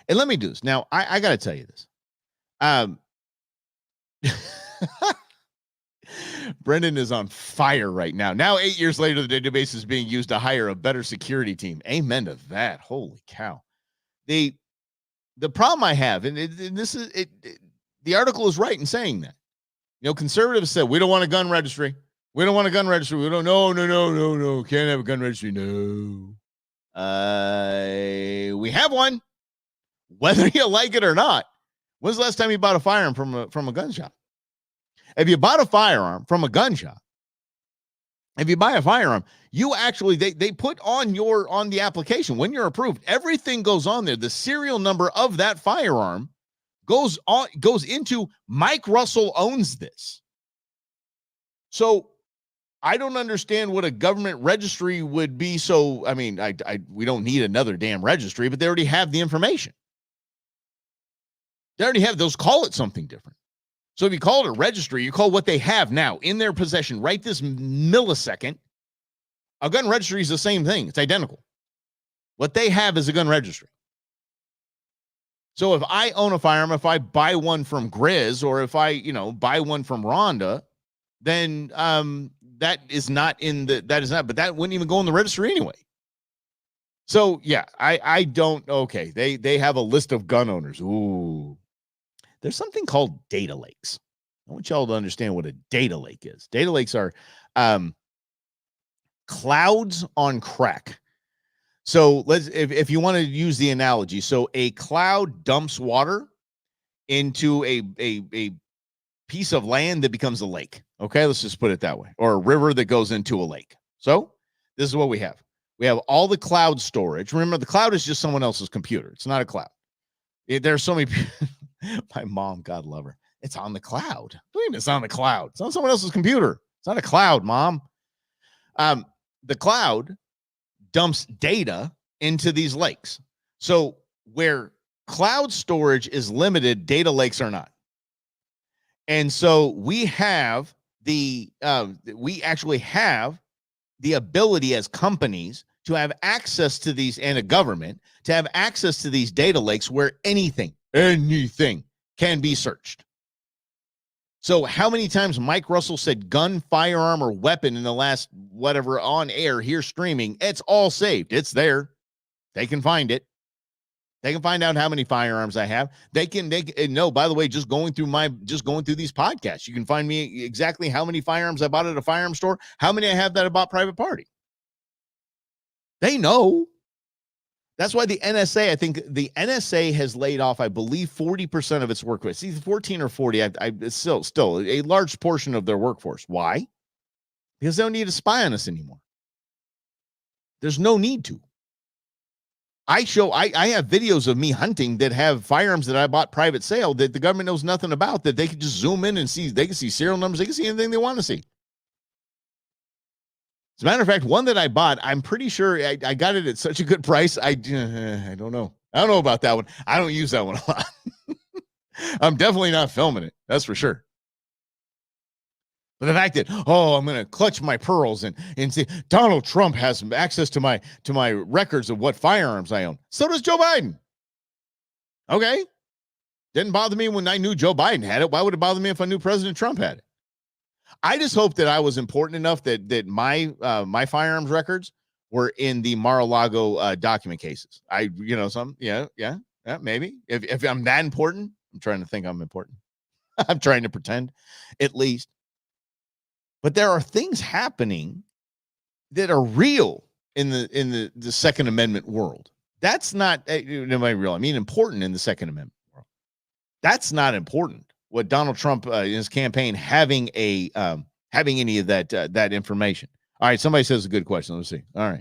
And let me do this. Now, I got to tell you this. Brendan is on fire right now. Now, 8 years later, the database is being used to hire a better security team. Amen to that. Holy cow. The problem I have, and this is it, the article is right in saying that. Conservatives said, we don't want a gun registry. We don't want a gun registry. We don't, no. Can't have a gun registry. No. We have one, whether you like it or not. When's the last time you bought a firearm from a gun shop? If you bought a firearm from a gun shop, if you buy a firearm, you actually, they put on the application when you're approved, everything goes on there. The serial number of that firearm goes into Mike Russell owns this. So I don't understand what a government registry would be. So, I mean, we don't need another damn registry, but they already have the information. They already have those. Call it something different. So if you call it a registry, you call what they have now in their possession right this millisecond. A gun registry is the same thing. It's identical. What they have is a gun registry. So if I own a firearm, if I buy one from Grizz, or if I, buy one from Rhonda, then that is not, but that wouldn't even go in the registry anyway. So yeah, I don't, okay. They have a list of gun owners. Ooh. There's something called data lakes. I want y'all to understand what a data lake is. Data lakes are clouds on crack. So if you want to use the analogy, so a cloud dumps water into a piece of land that becomes a lake. Okay, let's just put it that way. Or a river that goes into a lake. So this is what we have. We have all the cloud storage. Remember, the cloud is just someone else's computer. It's not a cloud. There's so many my mom, God love her. It's on the cloud. What do you mean it's on the cloud? It's on someone else's computer. It's not a cloud, Mom. The cloud dumps data into these lakes. So where cloud storage is limited, data lakes are not. And so we have we actually have the ability as companies to have access to these, and a government to have access to these data lakes where anything can be searched. So how many times Mike Russell said gun, firearm, or weapon in the last whatever on air here streaming, it's all saved. It's there. They can find it. They can find out how many firearms I have. They can no, by the way, just going through these podcasts, you can find me exactly how many firearms I bought at a firearm store, how many I have that I bought private party. They know. That's why the NSA, I think the NSA has laid off, I believe, 40% of its workforce. It's either 14 or 40. It's still a large portion of their workforce. Why? Because they don't need to spy on us anymore. There's no need to. I have videos of me hunting that have firearms that I bought private sale that the government knows nothing about, that they can just zoom in and see. They can see serial numbers. They can see anything they want to see. As a matter of fact, one that I bought, I'm pretty sure I got it at such a good price. I don't know. I don't know about that one. I don't use that one a lot. I'm definitely not filming it. That's for sure. But the fact that, I'm going to clutch my pearls and see Donald Trump has access to my records of what firearms I own. So does Joe Biden. Okay. Didn't bother me when I knew Joe Biden had it. Why would it bother me if I knew President Trump had it? I just hope that I was important enough that my firearms records were in the Mar-a-Lago document cases. Maybe. If I'm that important, I'm trying to think I'm important. I'm trying to pretend, at least. But there are things happening that are real in the Second Amendment world. That's not real. I mean, important in the Second Amendment world. That's not important. What Donald Trump in his campaign having any of that information. All right, somebody says a good question. Let's see. All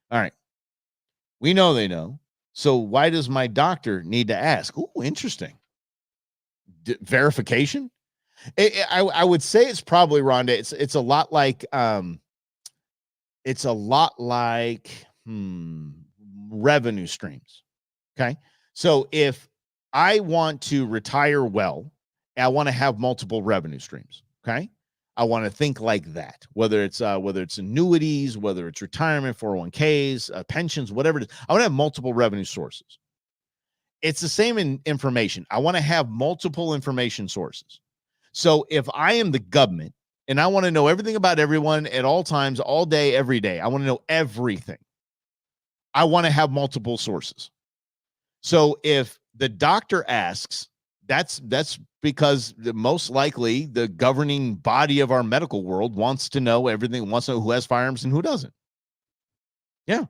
right. We know they know. So why does my doctor need to ask? Oh, interesting. Verification. I would say it's probably, Rhonda. It's a lot like revenue streams. Okay, so if I want to retire well, I want to have multiple revenue streams. Okay. I want to think like that, whether it's annuities, whether it's retirement, 401ks, pensions, whatever it is. I want to have multiple revenue sources. It's the same in information. I want to have multiple information sources. So if I am the government and I want to know everything about everyone at all times, all day, every day, I want to know everything. I want to have multiple sources. So if the doctor asks, that's because most likely the governing body of our medical world wants to know everything, wants to know who has firearms and who doesn't. Yeah.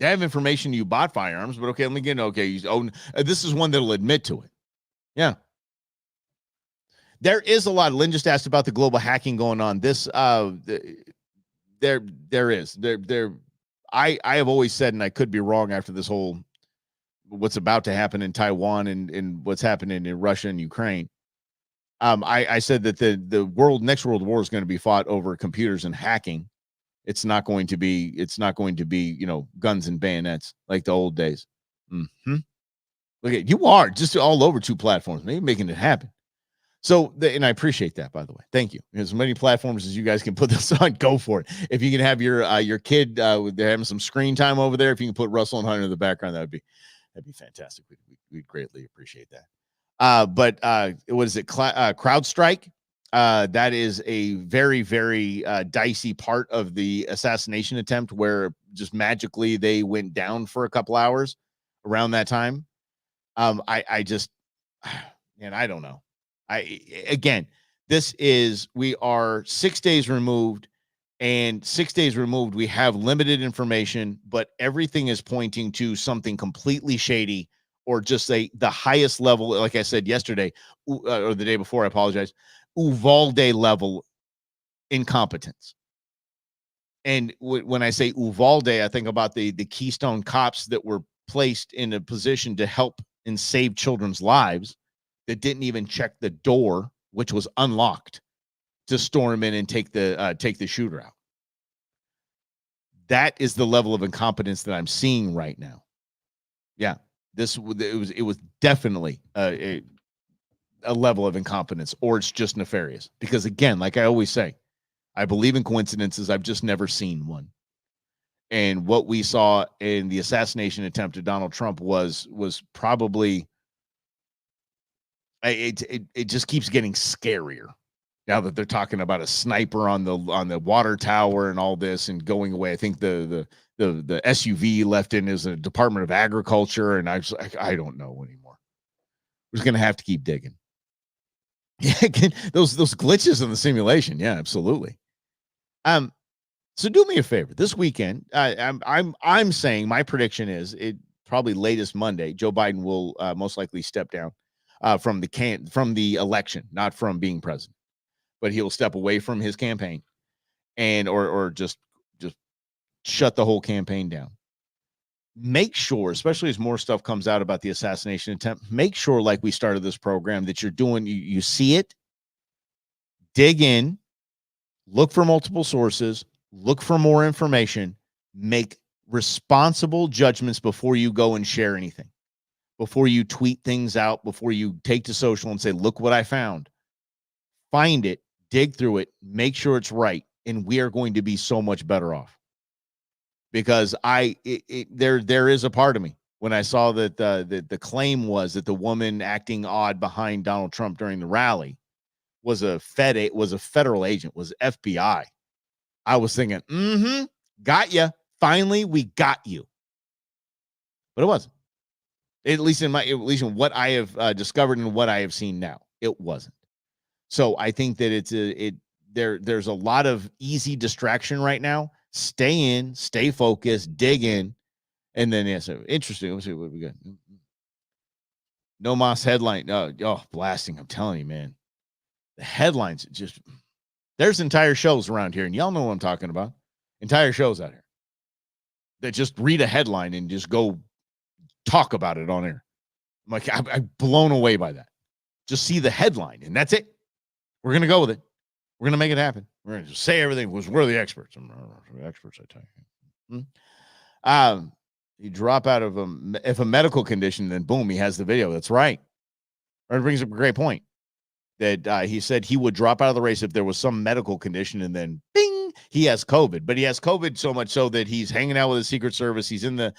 They have information you bought firearms, but okay, let me get okay. You own this is one that'll admit to it. Yeah. There is a lot. Lynn just asked about the global hacking going on. This there is. I have always said, and I could be wrong after this whole what's about to happen in Taiwan and what's happening in Russia and Ukraine. I said that the next world war is going to be fought over computers and hacking. It's not going to be, guns and bayonets like the old days. Mm-hmm. Look at you are just all over two platforms, maybe making it happen. So, and I appreciate that, by the way. Thank you. As many platforms as you guys can put this on, go for it. If you can have your kid, they're having some screen time over there. If you can put Russell and Hunter in the background, that'd be fantastic. We'd greatly appreciate that. But what is it? CrowdStrike. That is a very, very dicey part of the assassination attempt where just magically they went down for a couple hours around that time. I just, man, I don't know. We are 6 days removed, and 6 days removed, we have limited information, but everything is pointing to something completely shady or just the highest level. Like I said yesterday or the day before, I apologize, Uvalde level incompetence. And when I say Uvalde, I think about the Keystone cops that were placed in a position to help and save children's lives that didn't even check the door, which was unlocked, to storm in and take the shooter out. That is the level of incompetence that I'm seeing right now. Yeah, it was definitely a level of incompetence, or it's just nefarious. Because again, like I always say, I believe in coincidences. I've just never seen one. And what we saw in the assassination attempt of Donald Trump was probably, it just keeps getting scarier now that they're talking about a sniper on the water tower and all this and going away. I think the SUV left in is a Department of Agriculture, and I don't know anymore. We're just gonna have to keep digging. Yeah, those glitches in the simulation. Yeah, absolutely. So do me a favor. This weekend, I'm saying my prediction is it probably latest Monday, Joe Biden will most likely step down from the election, not from being president, but he'll step away from his campaign and or just shut the whole campaign down. Make sure, especially as more stuff comes out about the assassination attempt, make sure, like we started this program, that you're doing, you see it, dig in, look for multiple sources, look for more information, make responsible judgments before you go and share anything, before you tweet things out, before you take to social and say, look what I found. Find it, dig through it, make sure it's right, and we are going to be so much better off. Because there is a part of me when I saw that the claim was that the woman acting odd behind Donald Trump during the rally was a federal agent, was FBI. I was thinking, got you. Finally, we got you. But it wasn't. At least in what I have discovered and what I have seen now, it wasn't. So I think that there's a lot of easy distraction right now. Stay in, stay focused, dig in, and then so interesting. Let's see what we got. No Moss headline. Blasting! I'm telling you, man, the headlines just. There's entire shows around here, and y'all know what I'm talking about. Entire shows out here that just read a headline and just go talk about it on air. I'm like, I'm blown away by that. Just see the headline, and that's it. We're gonna go with it. We're gonna make it happen. We're gonna just say everything was we're the experts. The experts, I tell you. You drop out of if a medical condition, then boom, he has the video. That's right. That brings up a great point. that he said he would drop out of the race if there was some medical condition, and then bing, he has COVID. But he has COVID so much so that he's hanging out with the Secret Service. He's in the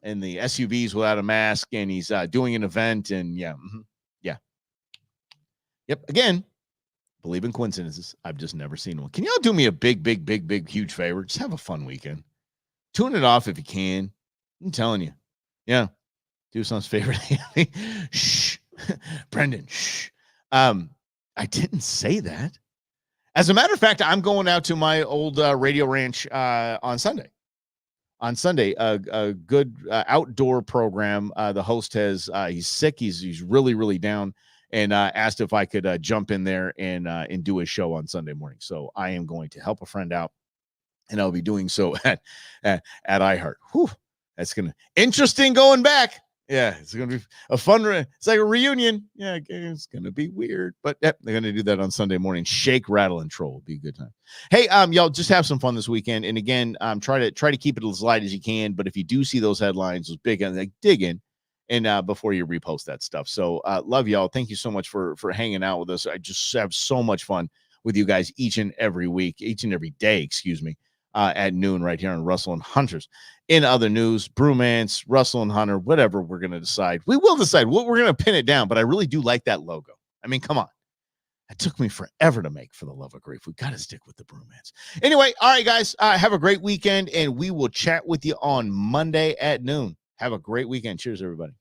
SUVs without a mask, and he's doing an event. And yeah. Again, believe in coincidences. I've just never seen one. Can y'all do me a big, huge favor? Just have a fun weekend. Tune it off if you can. I'm telling you. Yeah. Do someone's favorite. Shh. Brendan, shh. I didn't say that. As a matter of fact, I'm going out to my old radio ranch on Sunday. On Sunday, a good outdoor program. The host has, he's sick. He's really, really down, and asked if I could jump in there and do a show on Sunday morning. So I am going to help a friend out, and I'll be doing so at iHeart. Whew, that's going to interesting going back. Yeah, it's going to be a fun, it's like a reunion. Yeah, it's going to be weird, but they're going to do that on Sunday morning. Shake, rattle, and troll. It'll be a good time. Hey, y'all just have some fun this weekend. And again, try to keep it as light as you can. But if you do see those headlines, those big, like, dig in and before you repost that stuff. So love y'all. Thank you so much for hanging out with us. I just have so much fun with you guys each and every day, excuse me, at noon right here on Russell and Hunters. In other news, Brewmance, Russell and Hunter, whatever we're going to decide. We will decide what we're going to pin it down, but I really do like that logo. I mean, come on. It took me forever to make, for the love of grief. We got to stick with the Brewmance. Anyway, all right, guys, have a great weekend, and we will chat with you on Monday at noon. Have a great weekend. Cheers, everybody.